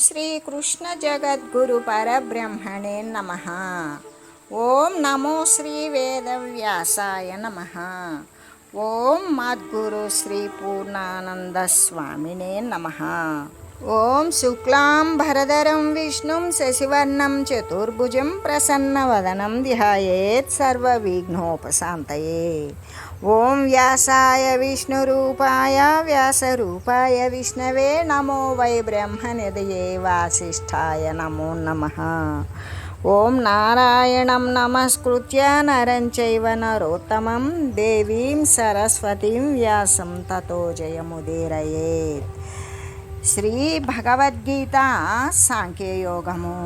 శ్రీకృష్ణ జగద్గురు పరబ్రహ్మణే నమః. ఓం నమో శ్రీ వేదవ్యాసాయ నమః. ఓం మద్గురు శ్రీ పూర్ణానంద స్వామినే నమః. ఓం శుక్లాంబరధరం విష్ణుం శశివర్ణం చతుర్భుజం ప్రసన్నవదనం ధ్యాయేత్ సర్వవిఘ్నోపశాంతయే. ఓం వ్యాసాయ విష్ణురూపాయ వ్యాసరూపాయ విష్ణవే నమో వై బ్రహ్మనిధయే వాసిష్ఠాయ నమో నమః. ఓం నారాయణం నమస్కృత్య నరం చైవ నరోత్తమం దేవీం సరస్వతీం వ్యాసం తతో జయముదీరయేత్. శ్రీ భగవద్గీత సాంఖ్యయోగము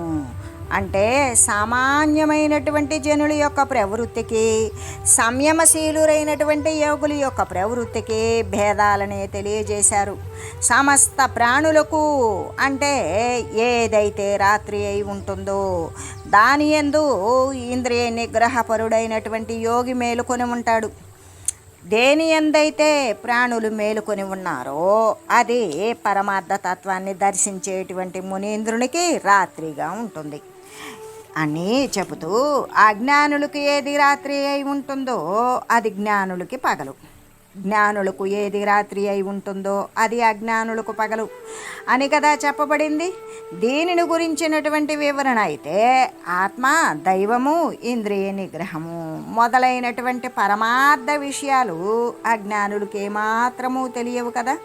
అంటే సామాన్యమైనటువంటి జనుల యొక్క ప్రవృత్తికి, సంయమశీలురైనటువంటి యోగుల యొక్క ప్రవృత్తికి భేదాలనే తెలియజేశారు. సమస్త ప్రాణులకు అంటే ఏదైతే రాత్రి అయి ఉంటుందో దాని యందు ఇంద్రియ నిగ్రహపరుడైనటువంటి యోగి మేలుకొని ఉంటాడు. దేని యందైతే ప్రాణులు మేలుకొని ఉన్నారో అది పరమార్థ తత్వాన్ని దర్శించేటువంటి మునీంద్రునికి రాత్రిగా ఉంటుంది అని చెబుతూ, అజ్ఞానులకు ఏది రాత్రి అయి ఉంటుందో అది జ్ఞానులకి పగలు, జ్ఞానులకు ఏది రాత్రి అయి ఉంటుందో అది అజ్ఞానులకు పగలు అని కదా చెప్పబడింది. దీనిని గురించినటువంటి వివరణ అయితే ఆత్మ, దైవము, ఇంద్రియ నిగ్రహము మొదలైనటువంటి పరమార్థ విషయాలు అజ్ఞానులకు ఏమాత్రము తెలియవు కదా.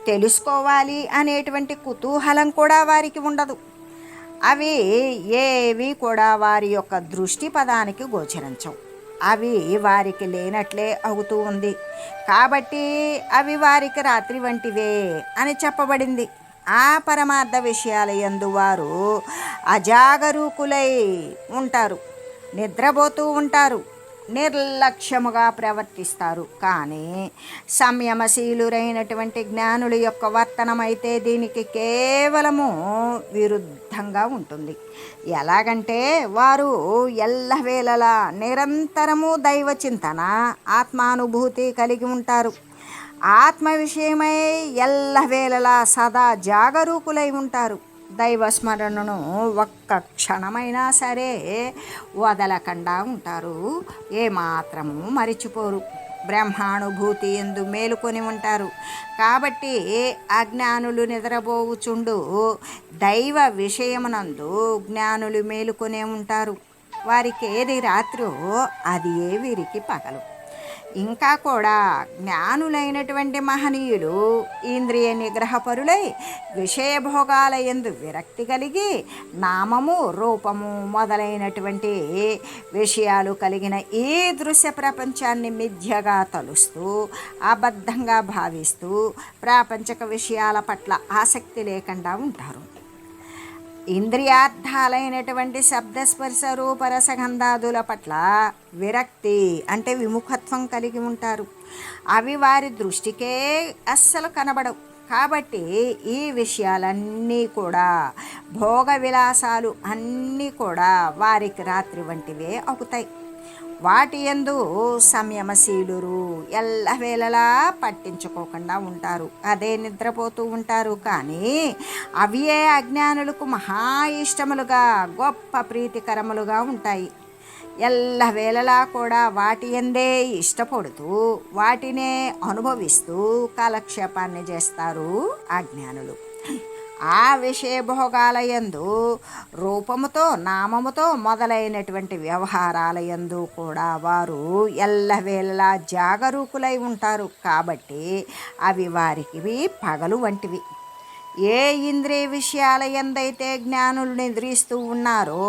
తెలుసుకోవాలి అనేటువంటి కుతూహలం కూడా వారికి ఉండదు. అవి ఏవి కూడా వారి యొక్క దృష్టి పదానికి గోచరించవు. అవి వారికి లేనట్లే అవుతూ ఉంది కాబట్టి అవి వారికి రాత్రి వంటివే అని చెప్పబడింది. ఆ పరమార్థ విషయాల యందు వారు అజాగరూకులై ఉంటారు, నిద్రపోతూ ఉంటారు, నిర్లక్ష్యముగా ప్రవర్తిస్తారు. కానీ సంయమశీలురైనటువంటి జ్ఞానుల యొక్క వర్తనమైతే దీనికి కేవలము విరుద్ధంగా ఉంటుంది. ఎలాగంటే వారు ఎల్లవేళలా నిరంతరము దైవ చింతన, ఆత్మానుభూతి కలిగి ఉంటారు. ఆత్మ విషయమై ఎల్లవేళలా సదా జాగరూకులై ఉంటారు. దైవస్మరణను ఒక్క క్షణమైనా సరే వదలకుండా ఉంటారు, ఏమాత్రము మరిచిపోరు. బ్రహ్మానుభూతి ఎందు మేలుకొని ఉంటారు. కాబట్టి అజ్ఞానులు నిద్రపోవుచుండు దైవ విషయమునందు జ్ఞానులు మేలుకొనే ఉంటారు. వారికి ఏది రాత్రో అది ఏ వీరికి పగలు. ఇంకా కూడా జ్ఞానులైనటువంటి మహనీయులు ఇంద్రియ నిగ్రహపరులై విషయభోగాల యందు విరక్తి కలిగి నామము, రూపము మొదలైనటువంటి విషయాలు కలిగిన ఈ దృశ్య ప్రపంచాన్ని మిథ్యగా తలుస్తూ, అబద్ధంగా భావిస్తూ ప్రాపంచక విషయాల పట్ల ఆసక్తి లేకుండా ఉంటారు. ఇంద్రియార్థాలైనటువంటి శబ్దస్పర్శ రూపరసగంధాదుల పట్ల విరక్తి అంటే విముఖత్వం కలిగి ఉంటారు. అవి వారి దృష్టికే అస్సలు కనబడవు. కాబట్టి ఈ విషయాలన్నీ కూడా, భోగ విలాసాలు అన్నీ కూడా వారికి రాత్రి వంటివే అవుతాయి. వాటి యందు సంయమశీలురు ఎల్లవేళలా పట్టించుకోకుండా ఉంటారు, అదే నిద్రపోతూ ఉంటారు. కానీ అవియే అజ్ఞానులకు మహా ఇష్టములుగా, గొప్ప ప్రీతికరములుగా ఉంటాయి. ఎల్లవేళలా కూడా వాటి యందే ఇష్టపడుతూ వాటినే అనుభవిస్తూ కాలక్షేపాన్ని చేస్తారు అజ్ఞానులు. ఆ విషయభోగాల యందు, రూపముతో, నామముతో మొదలైనటువంటి వ్యవహారాల యందు కూడా వారు ఎల్లవేళలా జాగరూకులై ఉంటారు. కాబట్టి అవి వారికి పగలు వంటివి. ఏ ఇంద్రియ విషయాల యందైతే జ్ఞానులు నిద్రిస్తూ ఉన్నారో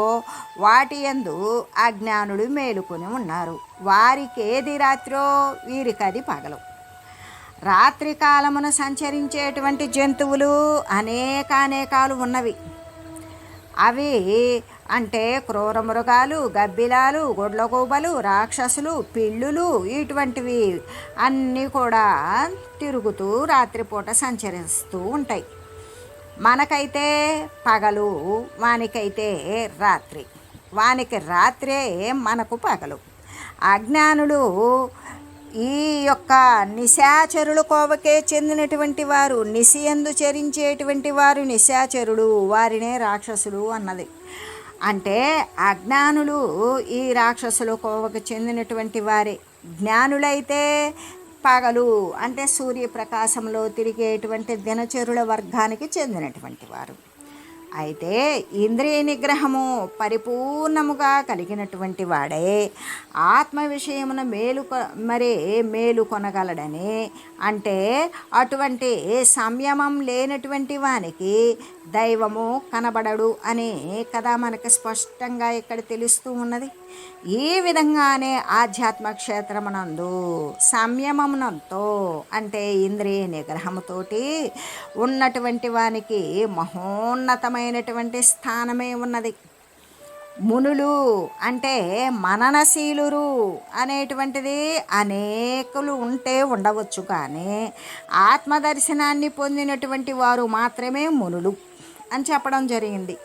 వాటి యందు అజ్ఞానులు మేలుకొని ఉన్నారు. వారికి ఏది రాత్రో వీరికది పగలు. రాత్రి కాలమున సంచరించేటువంటి జంతువులు అనేకానేకాలు ఉన్నవి. అవి అంటే క్రూర మృగాలు, గబ్బిలాలు, గొడ్లగూబలు, రాక్షసులు, పిల్లులు ఇటువంటివి అన్నీ కూడా తిరుగుతూ రాత్రిపూట సంచరిస్తూ ఉంటాయి. మనకైతే పగలు, వానికైతే రాత్రి. వానికి రాత్రే మనకు పగలు. అజ్ఞానులు ఈ యొక్క నిశాచరుల కోవకే చెందినటువంటి వారు, నిశయందు చరించేటువంటి వారు నిశాచరుడు, వారినే రాక్షసులు అన్నది. అంటే అజ్ఞానులు ఈ రాక్షసుల కోవకు చెందినటువంటి వారే. జ్ఞానులైతే పగలు అంటే సూర్యప్రకాశంలో తిరిగేటువంటి దినచరుల వర్గానికి చెందినటువంటి వారు. అయితే ఇంద్రియ నిగ్రహము పరిపూర్ణముగా కలిగినటువంటి వాడే ఆత్మ విషయమున మేలు కొనగలడని, అంటే అటువంటి సంయమం లేనటువంటి వానికి దైవము కనబడడు అని కదా మనకు స్పష్టంగా ఇక్కడ తెలుస్తూ ఉన్నది. ఈ విధంగానే ఆధ్యాత్మ క్షేత్రమునందు సంయమమునంతో అంటే ఇంద్రియ నిగ్రహముతోటి ఉన్నటువంటి వానికి మహోన్నతమైనటువంటి స్థానమే ఉన్నది. మునులు అంటే మననశీలురు అనేటువంటిది అనేకులు ఉంటే ఉండవచ్చు, కానీ ఆత్మదర్శనాన్ని పొందినటువంటి వారు మాత్రమే మునులు అని చెప్పడం జరిగింది.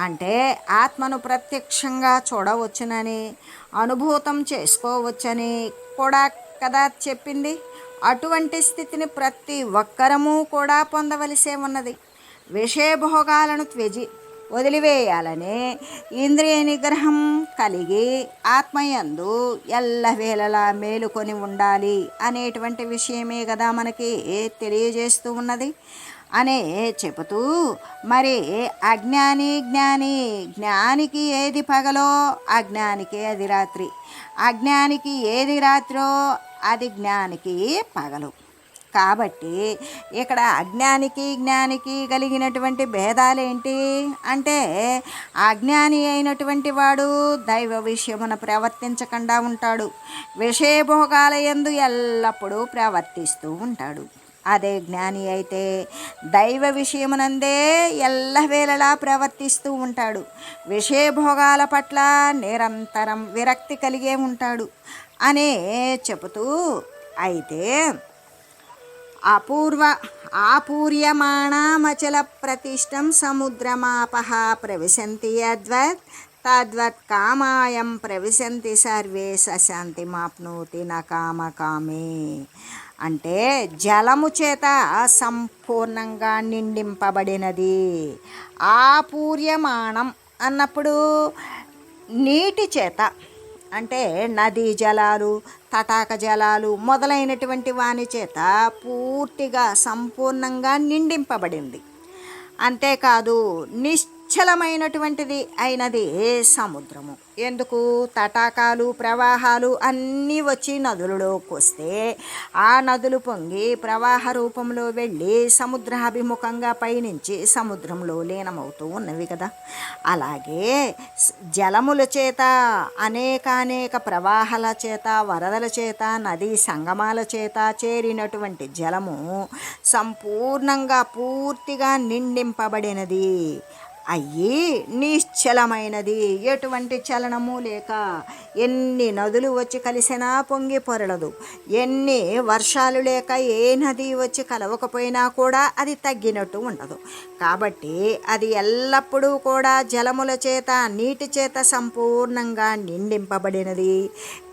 అంటే ఆత్మను ప్రత్యక్షంగా చూడవచ్చునని, అనుభూతం చేసుకోవచ్చని కూడా కదా చెప్పింది. అటువంటి స్థితిని ప్రతి ఒక్కరము కూడా పొందవలసే ఉన్నది. విషయభోగాలను వదిలివేయాలని ఇంద్రియ నిగ్రహం కలిగి ఆత్మయందు ఎల్లవేళలా మేలుకొని ఉండాలి అనేటువంటి విషయమే కదా మనకి తెలియజేస్తూ ఉన్నది అనే చెబుతూ, మరి జ్ఞానికి ఏది పగలో అజ్ఞానికి అది రాత్రి, అజ్ఞానికి ఏది రాత్రో అది జ్ఞానికి పగలు. కాబట్టి ఇక్కడ జ్ఞానికి కలిగినటువంటి భేదాలేంటి అంటే, అజ్ఞాని అయినటువంటి వాడు దైవ విషయమున ప్రవర్తించకుండా ఉంటాడు, విషయభోగాల యందు ఎల్లప్పుడూ ప్రవర్తిస్తూ ఉంటాడు. అదే జ్ఞాని అయితే దైవ విషయమునందే ఎల్లవేళలా ప్రవర్తిస్తూ ఉంటాడు, విషయభోగాల పట్ల నిరంతరం విరక్తి కలిగే ఉంటాడు అనే చెబుతూ, అయితే ఆపూర్యమాణమచల ప్రతిష్టం సముద్రమాపహ ప్రవిశంతి యద్వత్ తద్వత్ కామాయం ప్రవిశంతి సర్వే సశాంతిమాప్నోతి న కామకామే. అంటే జలము చేత సంపూర్ణంగా నిండింపబడినది. ఆపూర్యమాణం అన్నప్పుడు నీటి చేత అంటే నదీ జలాలు, తటాక జలాలు మొదలైనటువంటి వాని చేత పూర్తిగా సంపూర్ణంగా నిండింపబడింది. అంతేకాదు నిశ్చలమైనటువంటిది అయినది సముద్రము. ఎందుకు? తటాకాలు ప్రవాహాలు అన్నీ వచ్చి నదులలోకి వస్తే ఆ నదులు పొంగి ప్రవాహ రూపంలో వెళ్ళి సముద్రాభిముఖంగా పయనించి సముద్రంలో లీనమవుతూ ఉన్నవి కదా. అలాగే జలముల చేత అనేక ప్రవాహాల చేత, వరదల చేత, నదీ సంగమాల చేత చేరినటువంటి జలము సంపూర్ణంగా పూర్తిగా నిండింపబడినది అయ్యి నిశ్చలమైనది. ఎటువంటి చలనము లేక ఎన్ని నదులు వచ్చి కలిసినా పొంగి పొరలదు, ఎన్ని వర్షాలు లేక ఏ నది వచ్చి కలవకపోయినా కూడా అది తగ్గినట్టు ఉండదు. కాబట్టి అది ఎల్లప్పుడూ కూడా జలముల చేత, నీటి చేత సంపూర్ణంగా నిండింపబడినది,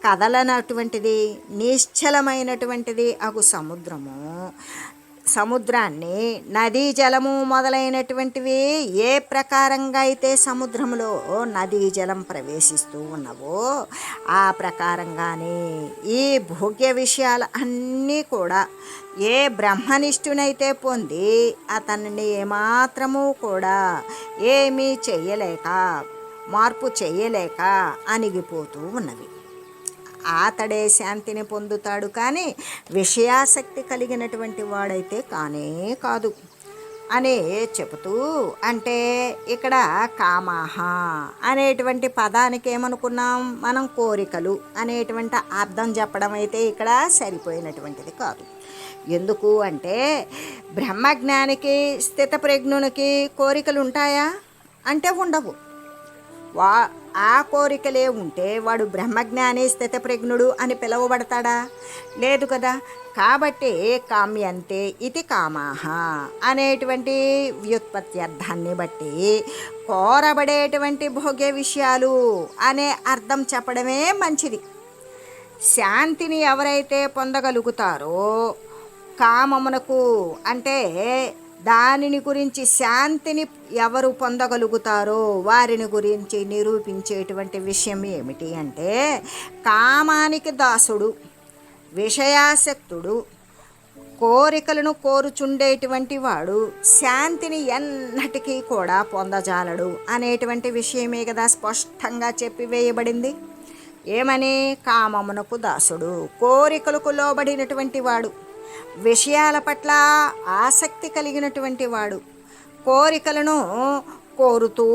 కదలనటువంటిది, నిశ్చలమైనటువంటిది అగు సముద్రాన్ని నదీ జలము మొదలైనటువంటివి ఏ ప్రకారంగా అయితే సముద్రంలో నదీ జలం ప్రవేశిస్తూ ఉన్నవో ఆ ప్రకారంగానే ఈ భోగ్య విషయాలు అన్నీ కూడా ఏ బ్రహ్మనిష్ఠునైతే పొంది అతన్ని ఏమాత్రము కూడా ఏమీ చెయ్యలేక, మార్పు చెయ్యలేక అణిగిపోతూ ఉన్నవి. అతడే శాంతిని పొందుతాడు, కానీ విషయాసక్తి కలిగినటువంటి వాడైతే కానే కాదు అని చెబుతూ, అంటే ఇక్కడ కామాహ అనేటువంటి పదానికి ఏమనుకున్నాం మనం? కోరికలు అనేటువంటి అర్థం చెప్పడం అయితే ఇక్కడ సరిపోయినటువంటిది కాదు. ఎందుకు అంటే బ్రహ్మజ్ఞానికి, స్థితప్రజ్ఞునికి కోరికలు ఉంటాయా అంటే ఉండవు. ఆ కోరికలే ఉంటే వాడు బ్రహ్మజ్ఞాని, స్థితప్రజ్ఞుడు అని పిలువబడతాడా? లేదు కదా. కాబట్టి కామ్యంతే ఇది కామాహ అనేటువంటి వ్యుత్పత్తి అర్థాన్ని బట్టి కోరబడేటువంటి భోగ్య విషయాలు అనే అర్థం చెప్పడమే మంచిది. శాంతిని ఎవరైతే పొందగలుగుతారో కామమునకు అంటే దానిని గురించి శాంతిని ఎవరు పొందగలుగుతారో వారిని గురించి నిరూపించేటువంటి విషయం ఏమిటి అంటే కామానికి దాసుడు, విషయాసక్తుడు, కోరికలను కోరుచుండేటువంటి వాడు శాంతిని ఎన్నటికీ కూడా పొందజాలడు అనేటువంటి విషయమే కదా స్పష్టంగా చెప్పివేయబడింది. ఏమని? కామమునకు దాసుడు, కోరికలకు లోబడినటువంటి వాడు, విషయాల పట్ల ఆసక్తి కలిగినటువంటి వాడు, కోరికలను కోరుతూ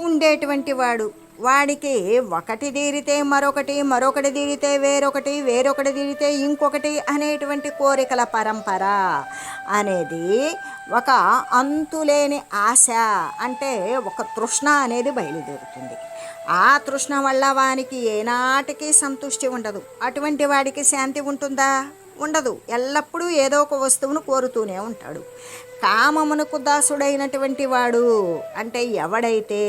ఉండేటువంటి వాడు, వాడికి ఒకటి తీరితే మరొకటి, మరొకటి తీరితే వేరొకటి, వేరొకటి తీరితే ఇంకొకటి అనేటువంటి కోరికల పరంపర అనేది ఒక అంతులేని ఆశ అంటే ఒక తృష్ణ అనేది బయలుదేరుతుంది. ఆ తృష్ణ వల్ల వానికి ఏనాటికి సంతృష్టి ఉండదు. అటువంటి వాడికి శాంతి ఉంటుందా? ఉండదు. ఎల్లప్పుడూ ఏదో ఒక వస్తువును కోరుతూనే ఉంటాడు. కామమునకు దాసుడైనటువంటి వాడు అంటే ఎవడైతే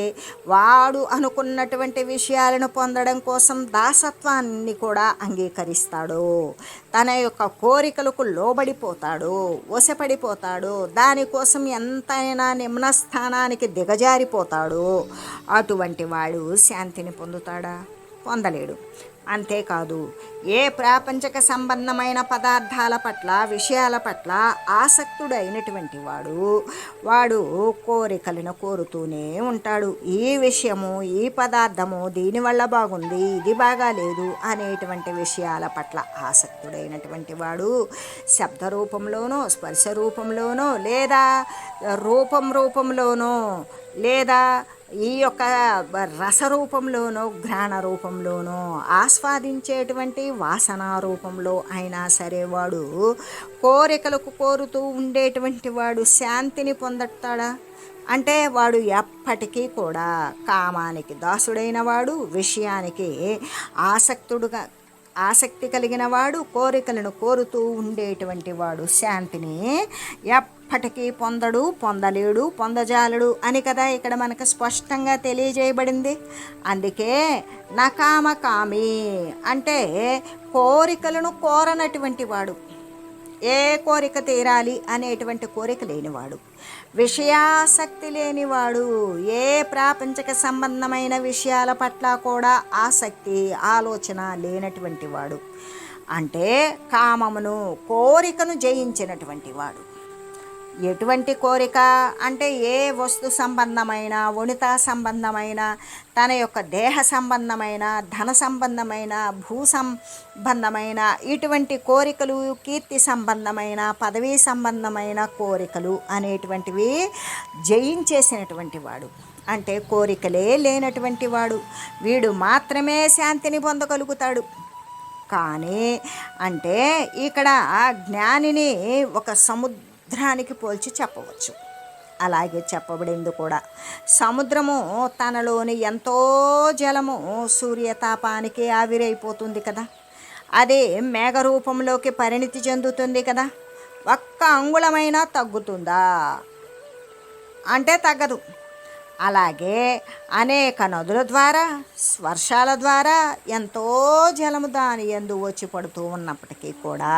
వాడు అనుకున్నటువంటి విషయాలను పొందడం కోసం దాసత్వాన్ని కూడా అంగీకరిస్తాడో, తన యొక్క కోరికలకు లోబడిపోతాడు, వశపడిపోతాడు, దానికోసం ఎంతైనా నిమ్న స్థానానికి దిగజారిపోతాడు, అటువంటి వాడు శాంతిని పొందుతాడా? పొందలేడు. అంతేకాదు, ఏ ప్రాపంచక సంబంధమైన పదార్థాల పట్ల, విషయాల పట్ల ఆసక్తుడైనటువంటి వాడు కోరికలను కోరుతూనే ఉంటాడు. ఈ విషయము, ఈ పదార్థము దీనివల్ల బాగుంది, ఇది బాగాలేదు అనేటువంటి విషయాల పట్ల ఆసక్తుడైనటువంటి వాడు శబ్ద రూపంలోనో, స్పర్శ రూపంలోనో, లేదా రూపంలోనో, లేదా ఈ యొక్క రసరూపంలోనో, ఘ్రాణ రూపంలోనో, ఆస్వాదించేటువంటి వాసనా రూపంలో అయినా సరే వాడు కోరికలకు కోరుతూ ఉండేటువంటి వాడు శాంతిని పొందుతాడా? అంటే వాడు ఎప్పటికీ కూడా కామానికి దాసుడైన వాడు, విషయానికి ఆసక్తి కలిగిన వాడు, కోరికలను కోరుతూ ఉండేటువంటి వాడు శాంతిని ఎప్పటికీ పొందడు, పొందలేడు, పొందజాలడు అని కదా ఇక్కడ మనకు స్పష్టంగా తెలియజేయబడింది. అందుకే నకామకామి అంటే కోరికలను కోరనటువంటి వాడు, ఏ కోరిక తీరాలి అనేటువంటి కోరిక లేనివాడు, విషయాసక్తి లేనివాడు, ఏ ప్రాపంచక సంబంధమైన విషయాల పట్ల కూడా ఆసక్తి, ఆలోచన లేనటువంటి వాడు, అంటే కామమును, కోరికను జయించినటువంటి వాడు. ఎటువంటి కోరిక అంటే ఏ వస్తు సంబంధమైన, వనితా సంబంధమైన, తన యొక్క దేహ సంబంధమైన, ధన సంబంధమైన, భూ సంబంధమైన ఇటువంటి కోరికలు, కీర్తి సంబంధమైన, పదవీ సంబంధమైన కోరికలు అనేటువంటివి జయించేసినటువంటి వాడు, అంటే కోరికలే లేనటువంటి వాడు, వీడు మాత్రమే శాంతిని పొందగలుగుతాడు. కానీ అంటే ఇక్కడ జ్ఞానిని ఒక సముద్రానికి పోల్చి చెప్పవచ్చు. అలాగే చెప్పబడింది కూడా. సముద్రము తనలోని ఎంతో జలము సూర్యతాపానికి ఆవిరైపోతుంది కదా, అదే మేఘరూపంలోకి పరిణితి చెందుతుంది కదా. ఒక్క అంగుళమైనా తగ్గుతుందా అంటే తగ్గదు. అలాగే అనేక నదుల ద్వారా, వర్షాల ద్వారా ఎంతో జలము దాని యందు వచ్చి పడుతూ ఉన్నప్పటికీ కూడా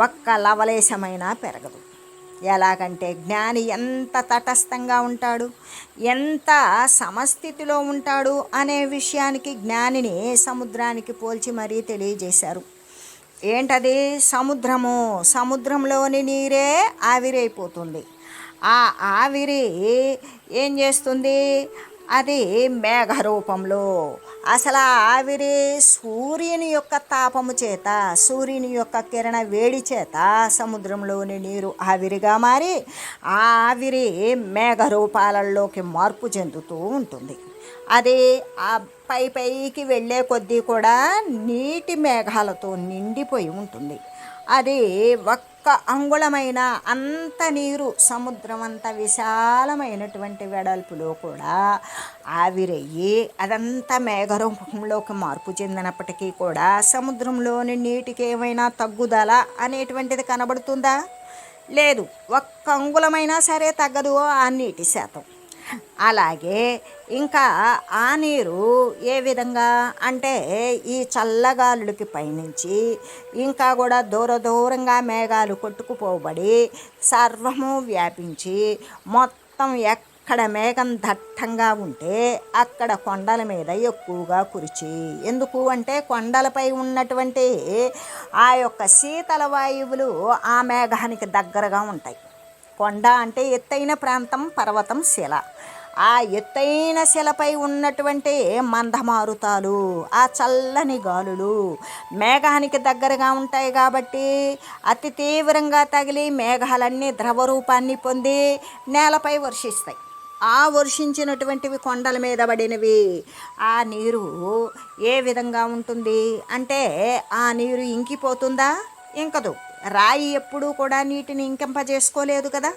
ఒక్క లవలేశమైనా పెరగదు. ఎలాగంటే జ్ఞాని ఎంత తటస్థంగా ఉంటాడు, ఎంత సమస్థితిలో ఉంటాడు అనే విషయానికి జ్ఞానిని సముద్రానికి పోల్చి మరీ తెలియజేశారు. ఏంటది? సముద్రంలోని నీరే ఆవిరైపోతుంది. ఆ ఆవిరి ఏం చేస్తుంది? అది మేఘ రూపంలో, అసలు ఆ ఆవిరి సూర్యుని యొక్క తాపము చేత, సూర్యుని యొక్క కిరణ వేడి చేత సముద్రంలోని నీరు ఆవిరిగా మారి ఆ ఆవిరి మేఘ రూపాలలోకి మార్పు చెందుతూ ఉంటుంది. అది ఆ పైకి వెళ్ళే కొద్దీ కూడా నీటి మేఘాలతో నిండిపోయి ఉంటుంది. అది ఒక్క అంగుళమైన అంత నీరు, సముద్రం అంత విశాలమైనటువంటి వెడల్పులో కూడా ఆవిరయ్యి అదంతా మేఘరూపంలోకి మార్పు చెందినప్పటికీ కూడా సముద్రంలోని నీటికి ఏమైనా తగ్గుదల అనేటువంటిది కనబడుతుందా? లేదు. ఒక్క అంగుళమైనా సరే తగ్గదు ఆ నీటి శాతం. అలాగే ఇంకా ఆ నీరు ఏ విధంగా అంటే ఈ చల్లగాలులకి పైనుంచి ఇంకా కూడా దూరంగా మేఘాలు కొట్టుకుపోబడి సర్వము వ్యాపించి మొత్తం ఎక్కడ మేఘం దట్టంగా ఉంటే అక్కడ కొండల మీద ఎక్కువగా కురిచి, ఎందుకు అంటే కొండలపై ఉన్నటువంటి ఆ యొక్క శీతల వాయువులు ఆ మేఘానికి దగ్గరగా ఉంటాయి. కొండ అంటే ఎత్తైన ప్రాంతం, పర్వతం, శిల. ఆ ఎత్తైన శిలపై ఉన్నటువంటి మందమారుతాలు, ఆ చల్లని గాలులు మేఘానికి దగ్గరగా ఉంటాయి కాబట్టి అతి తీవ్రంగా తగిలి మేఘాలన్నీ ద్రవరూపాన్ని పొంది నేలపై వర్షిస్తాయి. ఆ వర్షించినటువంటివి కొండల మీద పడినవి. ఆ నీరు ఏ విధంగా ఉంటుంది అంటే ఆ నీరు ఇంకిపోతుందా? ఇంకదు. రాయి ఎప్పుడూ కూడా నీటిని ఇంకింపజేసుకోలేదు కదా.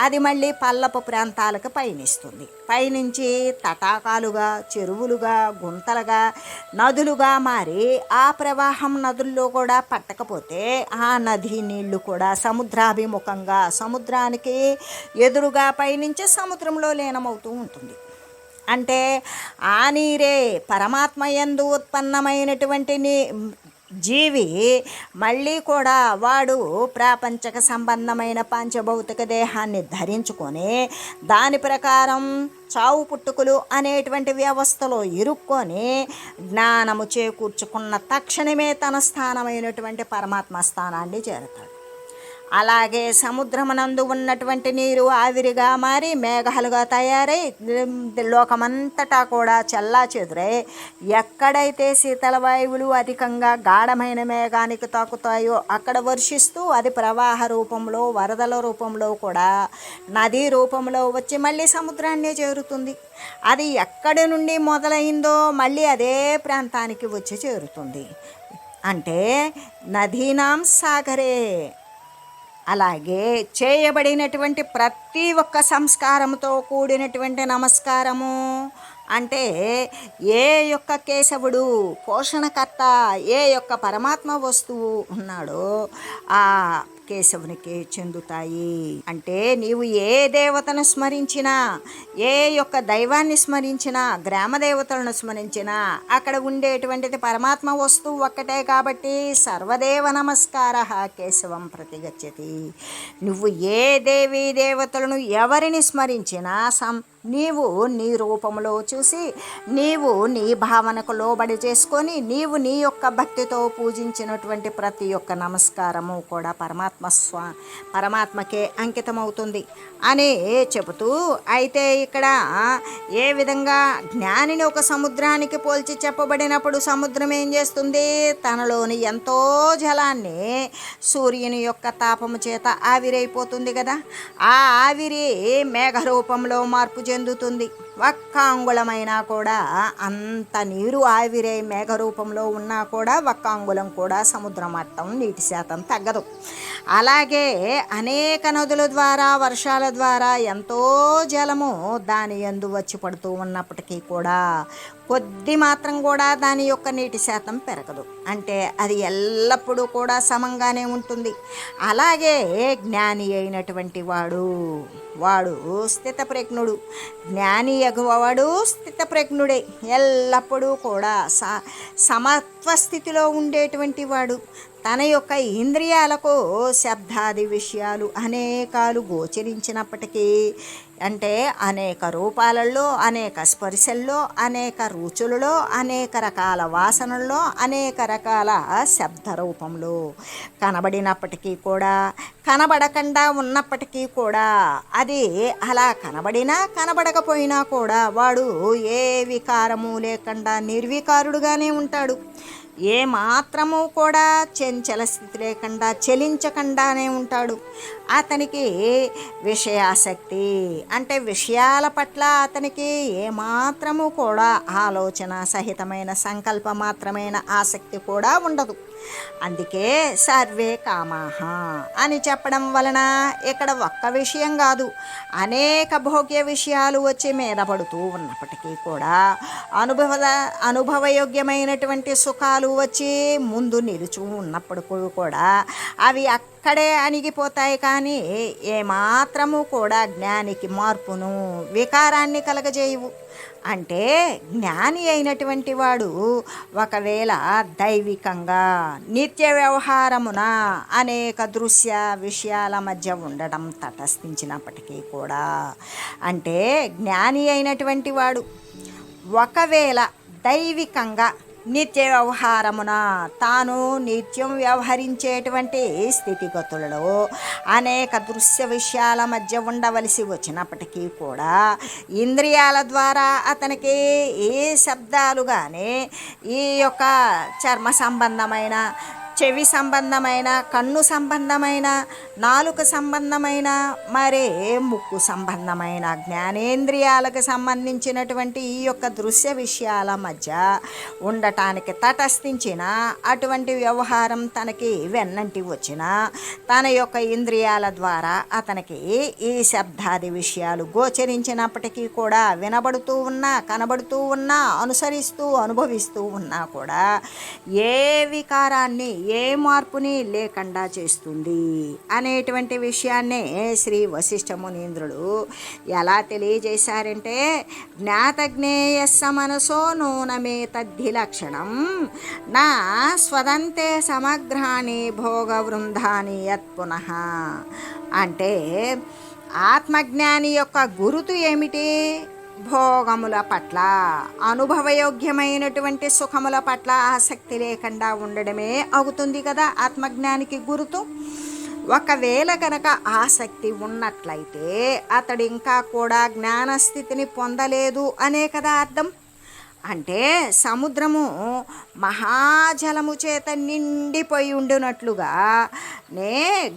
అది మళ్ళీ పల్లపు ప్రాంతాలకు పయనిస్తుంది. పైనుంచి తటాకాలుగా, చెరువులుగా, గుంతలుగా, నదులుగా మారి ఆ ప్రవాహం నదుల్లో కూడా పట్టకపోతే ఆ నది నీళ్లు కూడా సముద్రాభిముఖంగా సముద్రానికి ఎదురుగా పయనించి సముద్రంలో లీనమవుతూ ఉంటుంది. అంటే ఆ నీరే పరమాత్మ యందు ఉత్పన్నమైనటువంటి జీవి మళ్ళీ కూడా వాడు ప్రాపంచక సంబంధమైన పంచభౌతిక దేహాన్ని ధరించుకొని దాని ప్రకారం చావు పుట్టుకులు అనేటువంటి వ్యవస్థలో ఇరుక్కొని జ్ఞానము చేకూర్చుకున్న తక్షణమే తన స్థానమైనటువంటి పరమాత్మ స్థానాన్ని చేరుతాడు. అలాగే సముద్రమునందు ఉన్నటువంటి నీరు ఆవిరిగా మారి మేఘాలుగా తయారై లోకమంతటా కూడా చల్లా చెదురై ఎక్కడైతే శీతల వాయువులు అధికంగా గాఢమైన మేఘానికి తాకుతాయో అక్కడ వర్షిస్తూ అది ప్రవాహ రూపంలో, వరదల రూపంలో కూడా నదీ రూపంలో వచ్చి మళ్ళీ సముద్రాన్నే చేరుతుంది. అది ఎక్కడి నుండి మొదలైందో మళ్ళీ అదే ప్రాంతానికి వచ్చి చేరుతుంది. అంటే నదీనాం సాగరే. అలాగే చేయబడినటువంటి ప్రతి ఒక్క సంస్కారముతో కూడినటువంటి నమస్కారము అంటే ఏ యొక్క కేశవుడు పోషణకర్త, ఏ యొక్క పరమాత్మ వస్తువు ఉన్నాడో ఆ కేశవునికి చెందుతాయి. అంటే నీవు ఏ దేవతను స్మరించినా, ఏ యొక్క దైవాన్ని స్మరించినా, గ్రామ దేవతలను స్మరించినా అక్కడ ఉండేటువంటిది పరమాత్మ వస్తువు ఒక్కటే కాబట్టి సర్వదేవ నమస్కార కేశవం ప్రతిగచ్చతి. నువ్వు ఏ దేవీ దేవతలను ఎవరిని స్మరించినా నీవు నీ రూపంలో చూసి, నీవు నీ భావనకు లోబడి చేసుకొని, నీవు నీ యొక్క భక్తితో పూజించినటువంటి ప్రతి ఒక్క నమస్కారము కూడా పరమాత్మకే అంకితమవుతుంది అని చెబుతూ, అయితే ఇక్కడ ఏ విధంగా జ్ఞానిని ఒక సముద్రానికి పోల్చి చెప్పబడినప్పుడు సముద్రం ఏం చేస్తుంది? తనలోని ఎంతో జలాన్ని సూర్యుని యొక్క తాపము చేత ఆవిరైపోతుంది కదా. ఆ ఆవిరి మేఘ రూపంలో మార్పు చెందుతుంది. ఒక్క అంగుళమైనా కూడా అంత నీరు ఆవిరై మేఘ రూపంలో ఉన్నా కూడా ఒక్క అంగుళం కూడా సముద్ర మట్టం నీటి శాతం తగ్గదు. అలాగే అనేక నదుల ద్వారా, వర్షాల ద్వారా ఎంతో జలము దాని యందు వచ్చి పడుతూ ఉన్నప్పటికీ కూడా కొద్ది మాత్రం కూడా దాని యొక్క నీటి శాతం పెరగదు. అంటే అది ఎల్లప్పుడూ కూడా సమంగానే ఉంటుంది. అలాగే జ్ఞాని అయినటువంటి వాడు స్థితప్రజ్ఞుడు. జ్ఞాని ఎగువవాడు స్థితప్రజ్ఞుడే. ఎల్లప్పుడూ కూడా సమత్వ స్థితిలో ఉండేటువంటి వాడు. తన యొక్క ఇంద్రియాలకు శబ్దాది విషయాలు అనేకాలు గోచరించినప్పటికీ, అంటే అనేక రూపాలలో, అనేక స్పర్శల్లో, అనేక రుచులలో, అనేక రకాల వాసనల్లో, అనేక రకాల శబ్ద రూపంలో కనబడినప్పటికీ కూడా, కనబడకుండా ఉన్నప్పటికీ కూడా, అది అలా కనబడినా కనబడకపోయినా కూడా వాడు ఏ వికారము లేకుండా నిర్వికారుడుగానే ఉంటాడు. ఏ మాత్రము కూడా చంచల స్థితి లేకుండా చలించకుండానే ఉంటాడు. అతనికి విషయాసక్తి అంటే విషయాల పట్ల అతనికి ఏమాత్రము కూడా ఆలోచన సహితమైన సంకల్ప మాత్రమైన ఆసక్తి కూడా ఉండదు. అందుకే సర్వే కామాహ అని చెప్పడం వలన ఇక్కడ ఒక్క విషయం కాదు, అనేక భోగ్య విషయాలు వచ్చి మీద పడుతూ ఉన్నప్పటికీ కూడా అనుభవయోగ్యమైనటువంటి సుఖాలు విషయాలు వచ్చి ముందు నిలుచు ఉన్నప్పుడు కూడా అవి అక్కడే అణిగిపోతాయి, కానీ ఏమాత్రము కూడా జ్ఞానికి మార్పును వికారాన్ని కలగజేయవు. అంటే జ్ఞాని అయినటువంటి వాడు ఒకవేళ దైవికంగా నిత్య వ్యవహారమున అనేక దృశ్య విషయాల మధ్య ఉండడం తటస్థించినప్పటికీ కూడా, అంటే జ్ఞాని అయినటువంటి వాడు ఒకవేళ దైవికంగా నిత్య వ్యవహారమున తాను నిత్యం వ్యవహరించేటువంటి స్థితిగతులలో అనేక దృశ్య విషయాల మధ్య ఉండవలసి వచ్చినప్పటికీ కూడా ఇంద్రియాల ద్వారా అతనికి ఏ శబ్దాలు కానీ, ఈ యొక్క చర్మ సంబంధమైన, చెవి సంబంధమైన, కన్ను సంబంధమైన, నాలుక సంబంధమైన, మరి ముక్కు సంబంధమైన జ్ఞానేంద్రియాలకు సంబంధించినటువంటి ఈ యొక్క దృశ్య విషయాల మధ్య ఉండటానికి తటస్థించిన అటువంటి వ్యవహారం తనకి వెన్నంటి వచ్చిన తన యొక్క ఇంద్రియాల ద్వారా అతనికి ఈ శబ్దాది విషయాలు గోచరించినప్పటికీ కూడా, వినబడుతూ ఉన్నా, కనబడుతూ ఉన్నా, అనుసరిస్తూ అనుభవిస్తూ ఉన్నా కూడా ఏ వికారాన్ని, ఏ మార్పుని లేకుండా చేస్తుంది అనేటువంటి విషయాన్నే శ్రీ వశిష్ఠ మునీంద్రుడు ఎలా తెలియజేశారంటే, జ్ఞాతజ్ఞేయస్స మనసో నూనమే తద్ధి లక్షణం నా స్వదంతే సమగ్రాని భోగ వృందాని యత్ పునః. అంటే ఆత్మజ్ఞాని యొక్క గురుతు ఏమిటి? భోగముల పట్ల, అనుభవయోగ్యమైనటువంటి సుఖముల పట్ల ఆసక్తి లేకుండా ఉండడమే అవుతుంది కదా ఆత్మజ్ఞానికి గురుతు. ఒకవేళ కనుక ఆసక్తి ఉన్నట్లయితే అతడు ఇంకా కూడా జ్ఞానస్థితిని పొందలేదు అనే కదా అర్థం. అంటే సముద్రము మహాజలము చేత నిండిపోయి ఉండినట్లుగా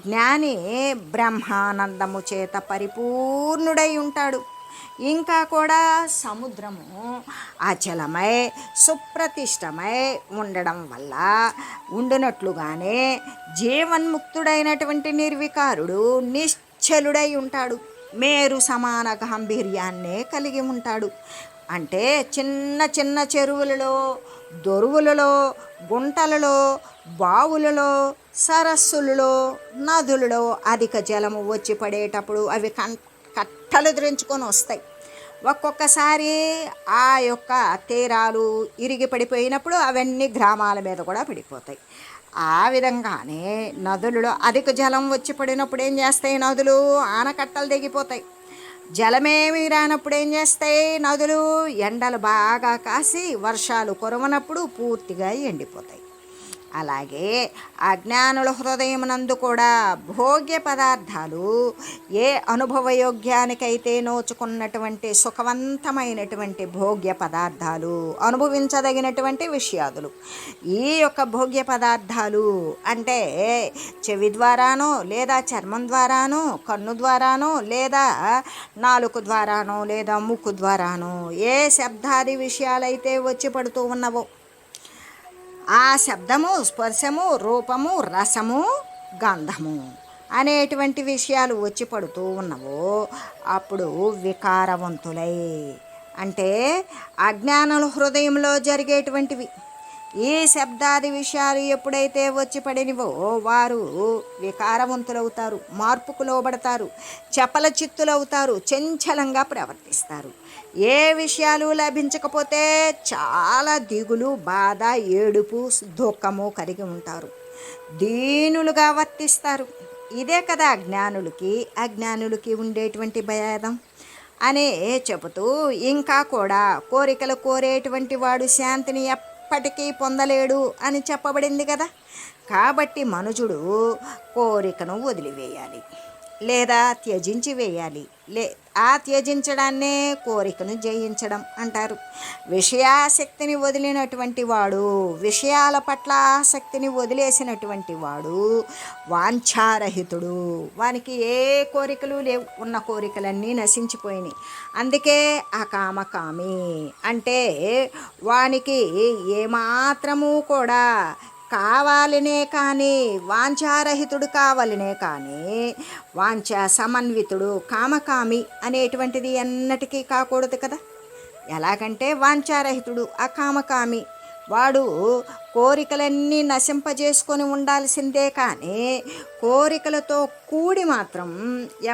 జ్ఞాని బ్రహ్మానందము చేత పరిపూర్ణుడై ఉంటాడు. ఇంకా కూడా సముద్రము అచలమై సుప్రతిష్టమై ఉండడం వల్ల ఉండినట్లుగానే జీవన్ముక్తుడైనటువంటి నిర్వికారుడు నిశ్చలుడై ఉంటాడు. మేరు సమాన గాంభీర్యాన్నే కలిగి ఉంటాడు. అంటే చిన్న చిన్న చెరువులలో, దొరువులలో, గుంటలలో, బావులలో, సరస్సులలో, నదులలో అధిక జలము వచ్చి పడేటప్పుడు అవి కట్టలు ధరించుకొని వస్తాయి. ఒక్కొక్కసారి ఆ యొక్క తీరాలు ఇరిగి పడిపోయినప్పుడు అవన్నీ గ్రామాల మీద కూడా పడిపోతాయి. ఆ విధంగానే నదులలో అధిక జలం వచ్చి పడినప్పుడు ఏం చేస్తాయి? నదులు ఆనకట్టలు దిగిపోతాయి. జలమేమి రానప్పుడు ఏం చేస్తాయి? నదులు ఎండలు బాగా కాసి వర్షాలు కురవనప్పుడు పూర్తిగా ఎండిపోతాయి. అలాగే అజ్ఞానుల హృదయమునందు కూడా భోగ్య పదార్థాలు, ఏ అనుభవయోగ్యానికైతే నోచుకున్నటువంటి సుఖవంతమైనటువంటి భోగ్య పదార్థాలు, అనుభవించదగినటువంటి విషయాదులు, ఈ యొక్క భోగ్య పదార్థాలు అంటే చెవి ద్వారానో, లేదా చర్మం ద్వారానో, కన్ను ద్వారానో, లేదా నాలుక ద్వారానో, లేదా ముక్కు ద్వారానో ఏ శబ్దాది విషయాలైతే వచ్చి పడుతూ ఉన్నవో, ఆ శబ్దము, స్పర్శము, రూపము, రసము, గంధము అనేటువంటి విషయాలు వచ్చి పడుతూ ఉన్నవో అప్పుడు వికారవంతులై, అంటే అజ్ఞానుల హృదయంలో జరిగేటువంటివి ఈ శబ్దాది విషయాలు ఎప్పుడైతే వచ్చి పడినవో వారు వికారవంతులవుతారు, మార్పుకు లోబడతారు, చపల చిత్తులవుతారు, చంచలంగా ప్రవర్తిస్తారు. ఏ విషయాలు లభించకపోతే చాలా దిగులు, బాధ, ఏడుపు, దుఃఖము కలిగి ఉంటారు, దీనులుగా వర్తిస్తారు. ఇదే కదా అజ్ఞానులకి ఉండేటువంటి భేదం అనే చెబుతూ, ఇంకా కూడా కోరికలు కోరేటువంటి వాడు శాంతిని ఎప్పటికీ పొందలేడు అని చెప్పబడింది కదా. కాబట్టి మనుజుడు కోరికను వదిలివేయాలి, లేదా త్యజించి వేయాలి. ఆ త్యజించడాన్నే కోరికను జయించడం అంటారు. విషయాసక్తిని వదిలినటువంటి వాడు, విషయాల పట్ల ఆసక్తిని వదిలేసినటువంటి వాడు వాంఛారహితుడు. వానికి ఏ కోరికలు లేవు, ఉన్న కోరికలన్నీ నశించిపోయినాయి. అందుకే అకామకామి అంటే వానికి ఏమాత్రము కూడా కావాలనే కానీ, వాంఛారహితుడు కావాలనే కానీ, వాంఛా సమన్వితుడు, కామకామి అనేటువంటిది ఎన్నటికీ కాకూడదు కదా. ఎలాగంటే వాంఛారహితుడు, అకామకామి, వాడు కోరికలన్నీ నశింపజేసుకొని ఉండాల్సిందే, కానీ కోరికలతో కూడి మాత్రం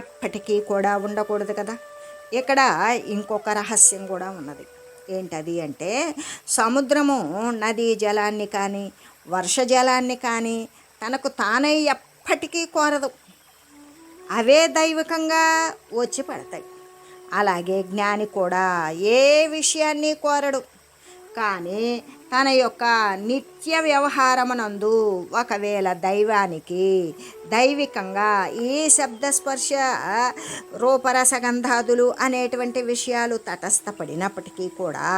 ఎప్పటికీ కూడా ఉండకూడదు కదా. ఇక్కడ ఇంకొక రహస్యం కూడా ఉన్నది. ఏంటది అంటే, సముద్రము నదీ జలాన్ని కానీ వర్ష జలాన్ని కానీ తనకు తానై ఎప్పటికీ కోరదు, అవే దైవికంగా వచ్చి పడతాయి. అలాగే జ్ఞాని కూడా ఏ విషయాన్ని కోరడు, కానీ తన యొక్క నిత్య వ్యవహారమునందు ఒకవేళ దైవికంగా ఈ శబ్దస్పర్శ రూపరసగంధాదులు అనేటువంటి విషయాలు తటస్థపడినప్పటికీ కూడా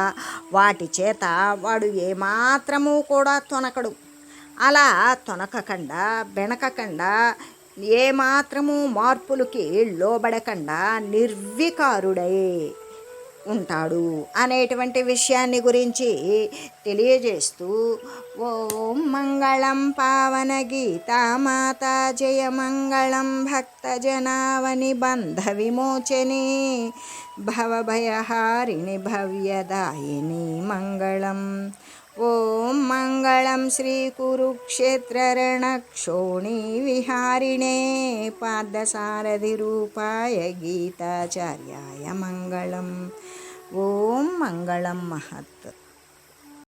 వాటి చేత వాడు ఏమాత్రము కూడా తొనకడు. అలా తొనకకుండా బెణకకుండా ఏమాత్రము మార్పులకి లోబడకుండా నిర్వికారుడై ఉంటాడు అనేటువంటి విషయాన్ని గురించి తెలియజేస్తూ, ఓం మంగళం పావన గీతామాత జయ మంగళం భక్తజనావని బంధ విమోచని భవభయహారిణి భవ్యదాయిని మంగళం. ఓం మంగళం శ్రీ కురుక్షేత్రరణక్షోణి విహారిణే పార్థసారథి రూపాయ గీతాచార్యాయ మంగళం. ఓం మంగళం మహత్.